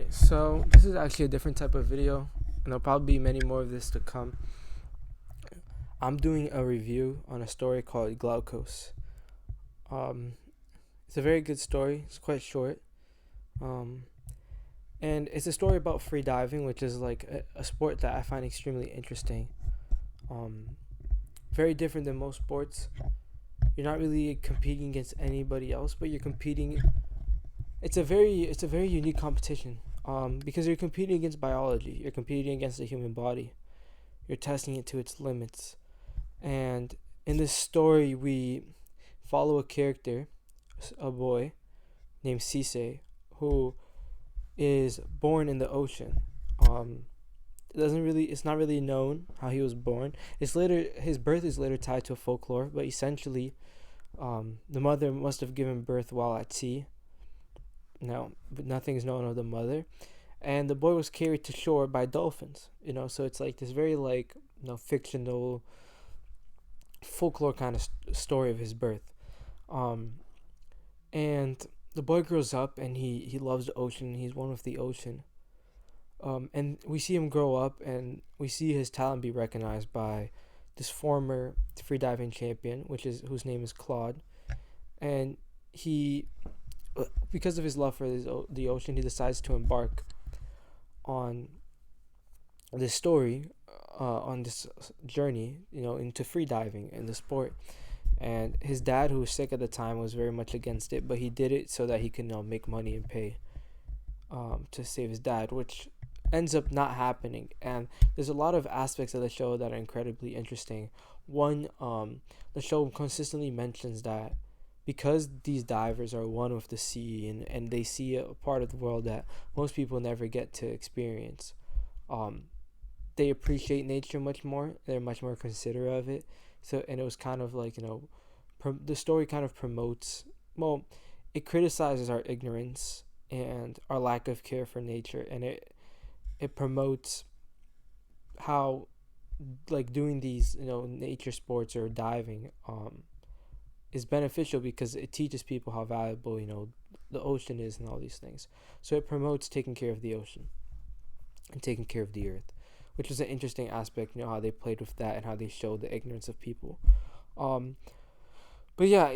Alright, so this is actually a different type of video, and there'll probably be many more of this to come. I'm doing a review on a story called Glaucos. It's a very good story. It's quite short. And it's a story about freediving, which is like a sport that I find extremely interesting. Very different than most sports. You're not really competing against anybody else, but you're competing. It's a very unique competition. Because you're competing against biology. You're competing against the human body. You're testing it to its limits. And in this story, we follow a character, a boy named Sisei, who is born in the ocean. It's not really known how he was born. His birth is later tied to a folklore, but essentially, the mother must have given birth while at sea. No, but nothing is known of the mother, and the boy was carried to shore by dolphins. So it's like this very fictional folklore kind of story of his birth. And the boy grows up and he loves the ocean. He's one with the ocean. And we see him grow up and we see his talent be recognized by this former freediving champion, whose name is Claude. And he, because of his love for the ocean, he decides to embark on this story, on this journey, into freediving and the sport. And his dad, who was sick at the time, was very much against it, but he did it so that he can make money and pay to save his dad, which ends up not happening. And there's a lot of aspects of the show that are incredibly interesting. One, the show consistently mentions that because these divers are one with the sea and they see a part of the world that most people never get to experience, they appreciate nature much more. They're much more considerate of it. So, and it was kind of like, the story kind of promotes, it criticizes our ignorance and our lack of care for nature, and it promotes how doing these nature sports or diving is beneficial because it teaches people how valuable the ocean is and all these things. So it promotes taking care of the ocean and taking care of the earth, which is an interesting aspect. How they played with that and how they showed the ignorance of people. But yeah,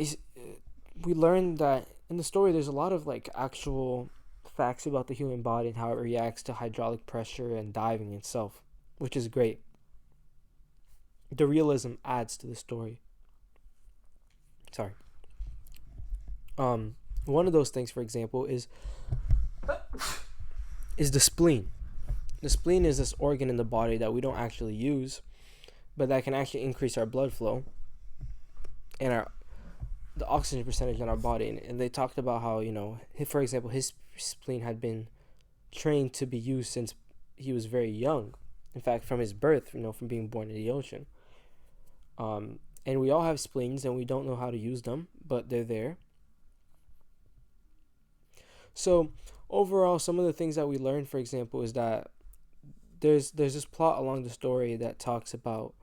we learned that in the story there's a lot of actual facts about the human body and how it reacts to hydraulic pressure and diving itself, which is great. The realism adds to the story. Sorry. One of those things, for example, is the spleen. The spleen is this organ in the body that we don't actually use, but that can actually increase our blood flow and the oxygen percentage in our body. And they talked about how, for example, his spleen had been trained to be used since he was very young. In fact, from his birth, from being born in the ocean. And we all have spleens and we don't know how to use them, but they're there. So overall, some of the things that we learned, for example, is that there's this plot along the story that talks about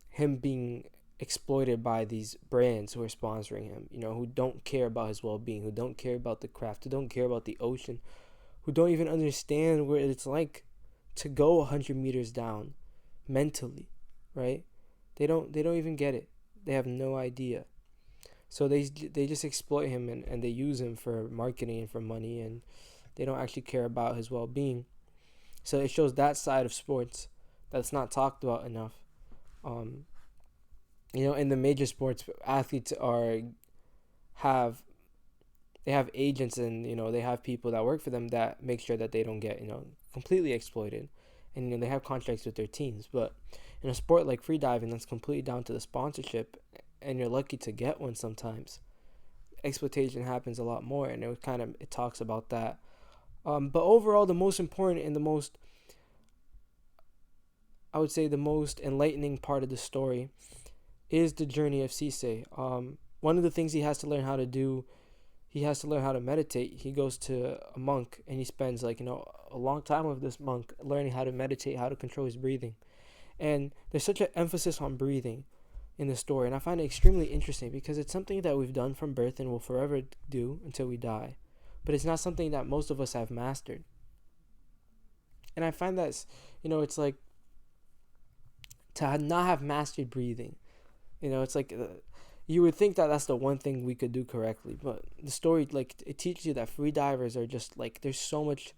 him being exploited by these brands who are sponsoring him, who don't care about his well-being, who don't care about the craft, who don't care about the ocean, who don't even understand what it's like to go 100 meters down mentally, right? They don't even get it. They have no idea. So they just exploit him and they use him for marketing and for money, and they don't actually care about his well-being. So it shows that side of sports that's not talked about enough. In the major sports, athletes have agents, and they have people that work for them that make sure that they don't get completely exploited, and they have contracts with their teams. But in a sport like freediving, that's completely down to the sponsorship, and you're lucky to get one sometimes. Exploitation happens a lot more, and it talks about that. But overall, the most important and the most enlightening part of the story is the journey of Sisei. One of the things he has to learn how to do, he has to learn how to meditate. He goes to a monk and he spends a long time with this monk learning how to meditate, how to control his breathing. And there's such an emphasis on breathing in the story, and I find it extremely interesting because it's something that we've done from birth and will forever do until we die. but it's not something that most of us have mastered. And I find that, it's like to not have mastered breathing. It's like you would think that that's the one thing we could do correctly, but the story, like, it teaches you that free divers are just like, they're so much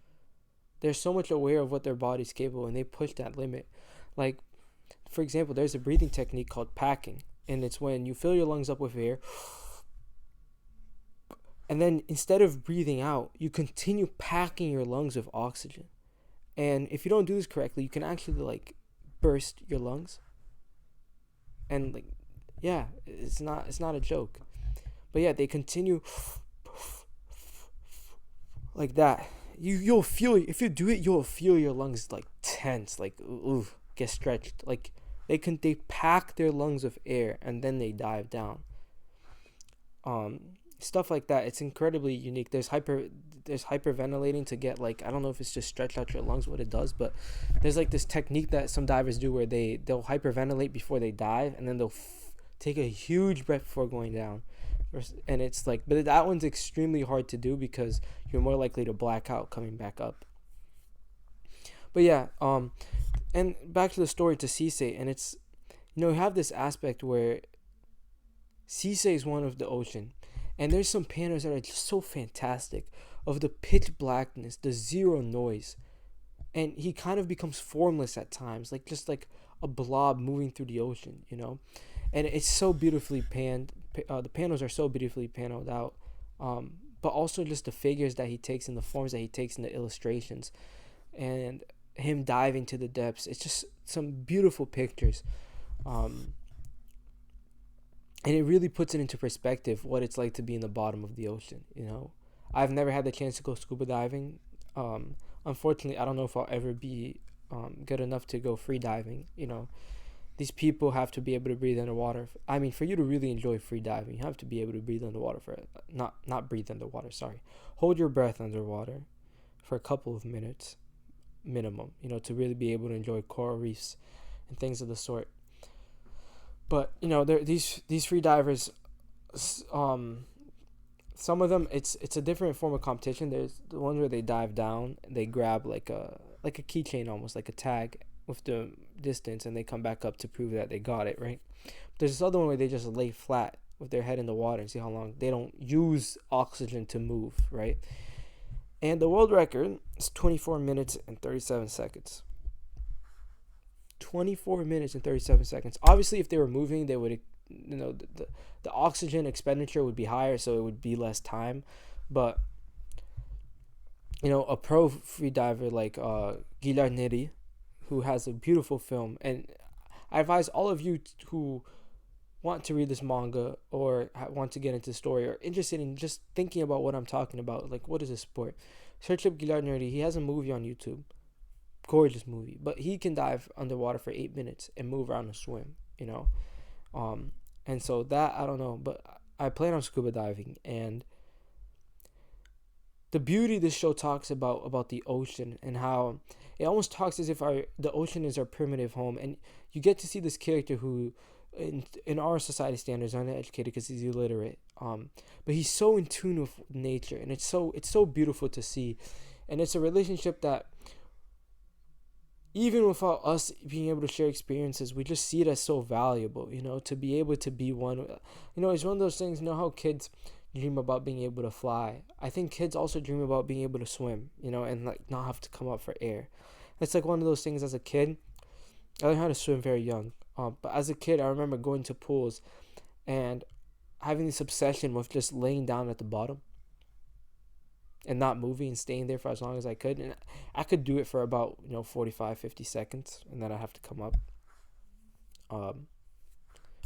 aware of what their body's capable, and they push that limit. Like, for example, there's a breathing technique called packing, and it's when you fill your lungs up with air, and then instead of breathing out, you continue packing your lungs with oxygen. And if you don't do this correctly, you can actually, like, burst your lungs. And, like, yeah, it's not a joke. But yeah, they continue like that. You'll feel, if you do it, you'll feel your lungs like tense, like, ooh, get stretched. Like, they pack their lungs with air, and then they dive down. Stuff like that. It's incredibly unique. There's hyperventilating to get, like, I don't know if it's just stretch out your lungs what it does, but there's like this technique that some divers do where they'll hyperventilate before they dive, and then they'll take a huge breath before going down. And it's like, but that one's extremely hard to do because you're more likely to black out coming back up. But yeah, and back to the story to Sisei, and it's, you have this aspect where Sisei is one of the ocean, and there's some panels that are just so fantastic of the pitch blackness, the zero noise, and he kind of becomes formless at times, like just like a blob moving through the ocean, and it's so beautifully panned. The panels are so beautifully paneled out, but also just the figures that he takes and the forms that he takes in the illustrations, and him diving to the depths. It's just some beautiful pictures, and it really puts it into perspective what it's like to be in the bottom of the ocean. I've never had the chance to go scuba diving. Unfortunately, I don't know if I'll ever be good enough to go free diving. These people have to be able to breathe underwater. I mean, for you to really enjoy free diving, you have to be able to breathe underwater not breathe underwater, sorry. Hold your breath underwater for a couple of minutes minimum, to really be able to enjoy coral reefs and things of the sort. But, these free divers, some of them, it's a different form of competition. There's the ones where they dive down, they grab like a keychain, almost like a tag with the distance, and they come back up to prove that they got it, right? There's this other one where they just lay flat with their head in the water and see how long. They don't use oxygen to move, right? And the world record is 24 minutes and 37 seconds. 24 minutes and 37 seconds. Obviously, if they were moving, they would, the oxygen expenditure would be higher, so it would be less time. But, a pro free diver like Guilherme, who has a beautiful film, and I advise all of you who want to read this manga or want to get into the story or interested in just thinking about what I'm talking about, like, what is this sport, search up Guilherme. He has a movie on YouTube, gorgeous movie, but he can dive underwater for 8 minutes and move around and swim, and so that, I don't know, but I plan on scuba diving, and the beauty this show talks about the ocean, and how it almost talks as if the ocean is our primitive home, and you get to see this character who, in our society standards, uneducated because he's illiterate, but he's so in tune with nature, and it's so beautiful to see, and it's a relationship that, even without us being able to share experiences, we just see it as so valuable, to be able to be one. It's one of those things, how kids dream about being able to fly. I think kids also dream about being able to swim, and like not have to come up for air. It's like one of those things. As a kid, I learned how to swim very young. But as a kid, I remember going to pools and having this obsession with just laying down at the bottom and not moving and staying there for as long as I could. And I could do it for about, 45, 50 seconds, and then I'd have to come up. Or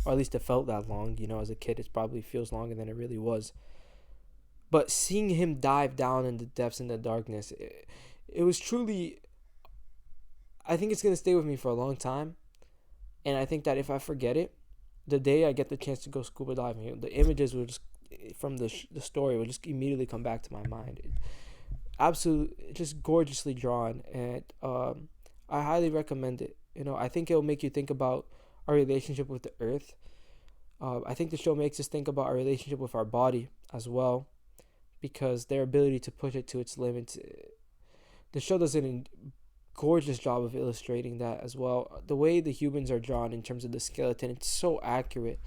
at least it felt that long. As a kid, it probably feels longer than it really was. But seeing him dive down in the depths, in the darkness, it was truly, I think it's going to stay with me for a long time. And I think that if I forget it, the day I get the chance to go scuba diving, the images will just, from the story, will just immediately come back to my mind. Absolutely, just gorgeously drawn. And I highly recommend it. I think it'll make you think about our relationship with the earth. I think the show makes us think about our relationship with our body as well. because their ability to push it to its limits. The show does a gorgeous job of illustrating that as well. The way the humans are drawn in terms of the skeleton, it's so accurate.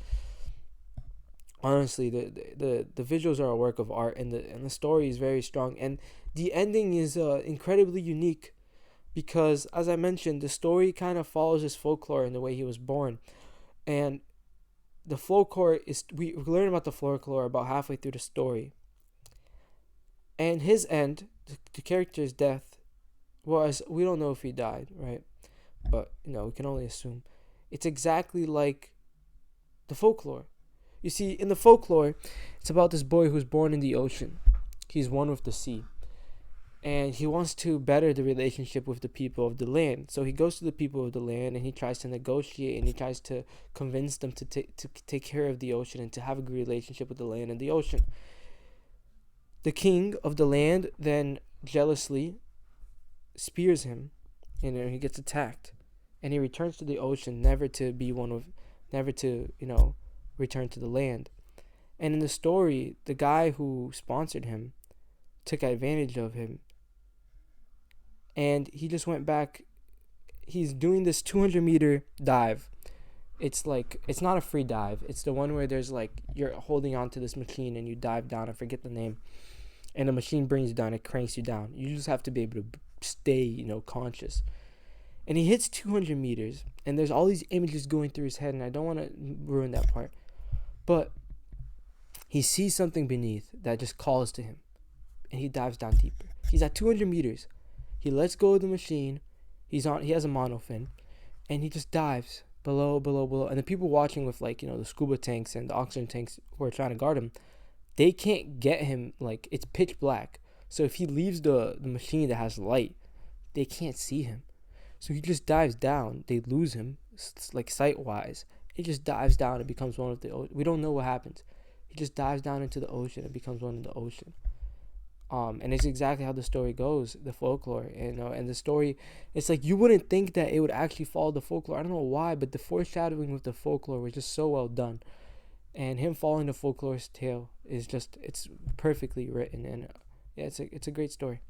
Honestly, the visuals are a work of art, and the story is very strong, and the ending is incredibly unique, because as I mentioned, the story kind of follows his folklore in the way he was born, and the folklore is we learn about the folklore about halfway through the story, and his end, the character's death, was, we don't know if he died, right? But we can only assume it's exactly like the folklore. You see, in the folklore, it's about this boy who's born in the ocean. He's one with the sea. And he wants to better the relationship with the people of the land. So he goes to the people of the land and he tries to negotiate, and he tries to convince them to take care of the ocean and to have a good relationship with the land and the ocean. The king of the land then jealously spears him, and he gets attacked. And he returns to the ocean, never to return to the land. And in the story, the guy who sponsored him took advantage of him, and he just went back. He's doing this 200-meter dive. It's not a free dive. It's the one where there's you're holding on to this machine and you dive down. I forget the name. And the machine brings you down. It cranks you down. You just have to be able to stay, conscious. And he hits 200 meters, and there's all these images going through his head, and I don't want to ruin that part. But he sees something beneath that just calls to him, and he dives down deeper. He's at 200 meters. He lets go of the machine. He has a monofin, and he just dives below, and the people watching with the scuba tanks and the oxygen tanks who are trying to guard him, they can't get him. It's pitch black. So if he leaves the machine that has light, they can't see him. So he just dives down. They lose him, sight-wise. He just dives down and becomes one of the. We don't know what happens. He just dives down into the ocean and becomes one of the ocean. And it's exactly how the story goes, the folklore, and the story. It's you wouldn't think that it would actually follow the folklore. I don't know why, but the foreshadowing with the folklore was just so well done, and him following the folklore's tale is it's perfectly written, and yeah, it's a great story.